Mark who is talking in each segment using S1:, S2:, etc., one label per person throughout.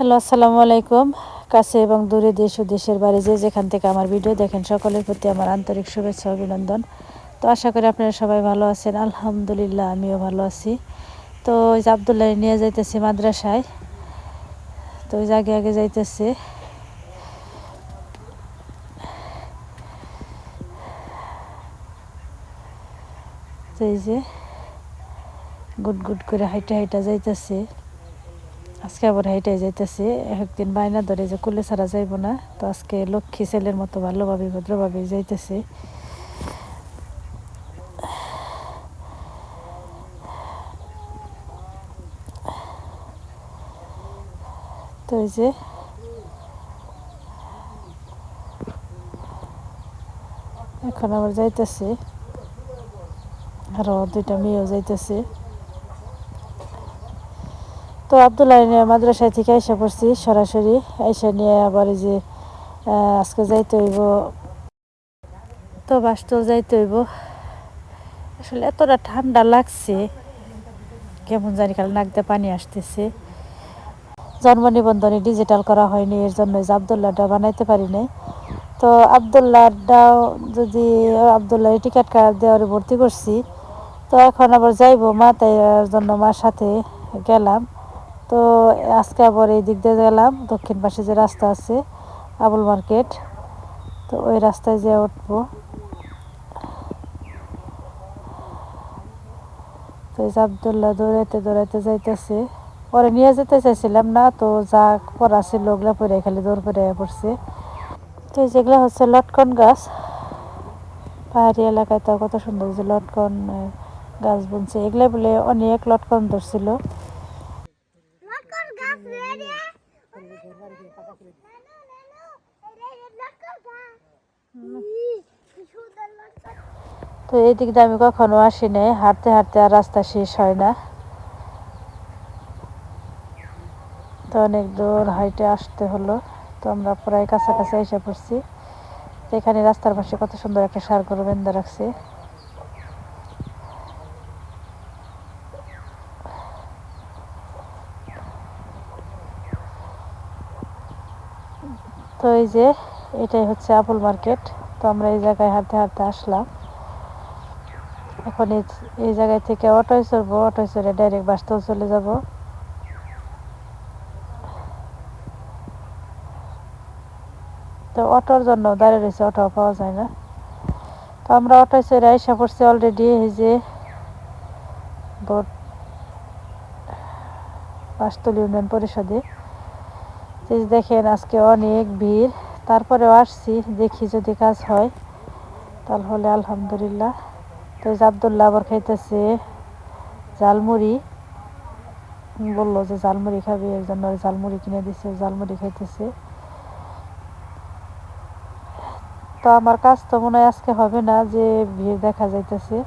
S1: Hello, আসসালামু আলাইকুম। কাছে এবং দূরে দেশ ও দেশের বাইরে যে যেখান থেকে আমার ভিডিও দেখেন সকলের প্রতি আমার আন্তরিক শুভেচ্ছা অভিনন্দন। তো আশা করি আপনারা সবাই ভালো আছেন। আলহামদুলিল্লাহ আমিও ভালো আছি। তো ওই যে আবদুল্লাহ নিয়ে যাইতেছি মাদ্রাসায়। তো ওই যে আগে আগে যাইতেছে। তো এই যে গুড গুড করে হাইটা হাইটা যাইতেছে। আজকে আবার হাইটাই যাইতেছে। একদিন বায়না ধরে যে কুলে ছাড়া যাইব না, তো আজকে লক্ষ্মী ছেলের মতো ভালোভাবে ভদ্রভাবে যাইতেছে। তো এই যে এখন আবার যাইতেছে, আরও দুইটা মেয়েও যাইতেছে। তো আবদুল্লাহ নিয়ে মাদ্রাসায় থেকে আইসা পড়ছি সরাসরি। আইসা নিয়ে আবার এই যে আজকে যাইতে হইব, তো বাসতেও যাইতে হইব। আসলে এতটা ঠান্ডা লাগছে, কেমন জানি কাল নাক দিয়ে পানি আসতেছে। জন্ম নিবন্ধনে ডিজিটাল করা হয়নি, এর জন্য যে আবদুল্লাহটা বানাইতে পারি নাই। তো আবদুল্লাহটাও যদি আবদুল্লাহ টিকিট কার্ড দেওয়ারে ভর্তি করছি। তো এখন আবার যাইবো মা, তাই জন্য মার সাথে গেলাম। তো আজকে আবার এই দিক দিয়ে গেলাম, দক্ষিণ পাশে যে রাস্তা আছে আবুল মার্কেট, তো ওই রাস্তায় যেয়ে উঠবো। তো এই যে আবদুল্লাহ দৌড়াইতে দৌড়াইতে যাইতেছে। পরে নিয়ে যেতে চাইছিলাম না, তো যা পড়া ছিল ওগুলো পরে খালি দৌড় করে পড়ছে। তো যেগুলো হচ্ছে লটকন গাছ, পাহাড়ি এলাকায় তো কত সুন্দর যে লটকন গাছ বুনছে। এগুলো বলে অনেক লটকন ধরছিল। তো এই দিক দিয়ে আমি কখনো আসি নাই, হাঁটতে হাঁটতে আর রাস্তা শেষ হয় না। তো অনেক দূর হাইটে আসতে হলো। তো আমরা প্রায় কাছাকাছি এসে পড়ছি। তো এখানে রাস্তার পাশে কত সুন্দর একটা ষাঁড় গরু বেঁধে রাখছে। তো এই যে এটাই হচ্ছে আবুল মার্কেট। তো আমরা এই জায়গায় হাঁটতে হাঁটতে আসলাম। এখন এই জায়গায় থেকে অটোয় চড়বো, অটোয় চড়ে ডাইরেক্ট বাসতেও চলে যাব। তো অটোর জন্য দাঁড়িয়ে রয়েছে, অটো পাওয়া যায় না। তো আমরা অটোয় চড়ে এসে পড়ছি অলরেডি এই যে বোর্ড, বাসতলী ইউনিয়ন পরিষদে। দেখেন আজকে অনেক ভিড়, তারপরেও আসছি, দেখি যদি কাজ হয় তাহলে আলহামদুলিল্লাহ। তো আবদুল্লাহ আবার খাইতেছে ঝালমুড়ি, বললো যে ঝালমুড়ি খাবে, এর জন্য ঝালমুড়ি কিনে দিচ্ছে, ঝালমুড়ি খাইতেছে। তো আমার কাজ তো মনে হয় আজকে হবে না, যে ভিড় দেখা যাইতেছে।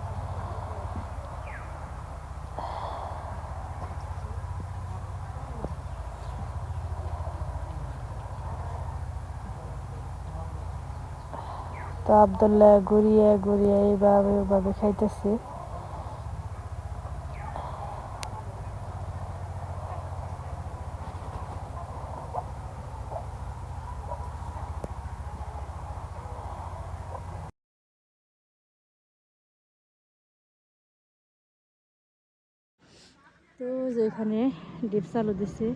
S1: তো আবদুল্লাহ ঘুরিয়ে ঘুরিয়ে এইভাবে ওইভাবে খাইতেছে। তো যেখানে ডিপ চালু দিছে,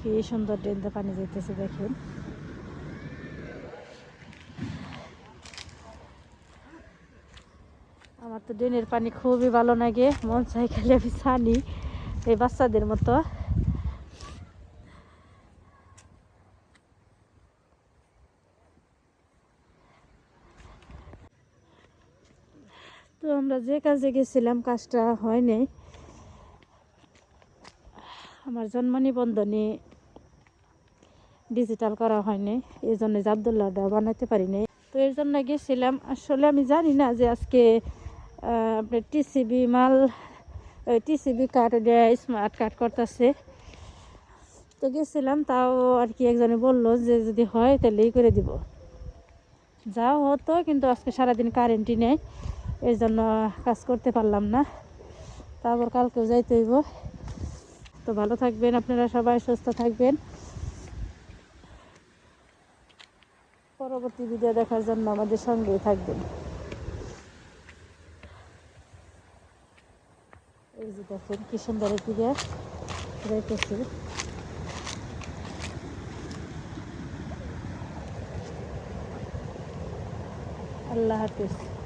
S1: কি সুন্দর ড্রেনতে পানি যেতেছে দেখেন। আমার তো ড্রেনের পানি খুবই ভালো লাগে, মন চাই খালি আমি ছানি এই বাচ্চাদের মতো। তো আমরা যে কাজে গেছিলাম কাজটা হয়নি। আমার জন্ম নিবন্ধনে ডিজিটাল করা হয়নি, এই জন্য আবদুল্লাহটা বানাতে পারিনি। তো এর জন্য গেছিলাম। আসলে আমি জানি না যে আজকে আপনার টিসিবি মাল, টিসিবি কার্ড দিয়ে স্মার্ট কার্ড করতেছে। তো গেছিলাম, তাও আর কি একজনে বললো যে যদি হয় তাহলেই করে দিব। যাও হতো, কিন্তু আজকে সারাদিন কারেন্টই নেই, এর জন্য কাজ করতে পারলাম না। তারপর কালকেও যাইতে হইব। তো তো ভালো থাকবেন আপনারা সবাই, সুস্থ থাকবেন। পরবর্তী ভিডিও দেখার জন্য আমাদের সঙ্গেই থাকবেন। এই যে দেখেন কি সুন্দর দিকে যাইতেছি। আল্লাহ হাফিজ।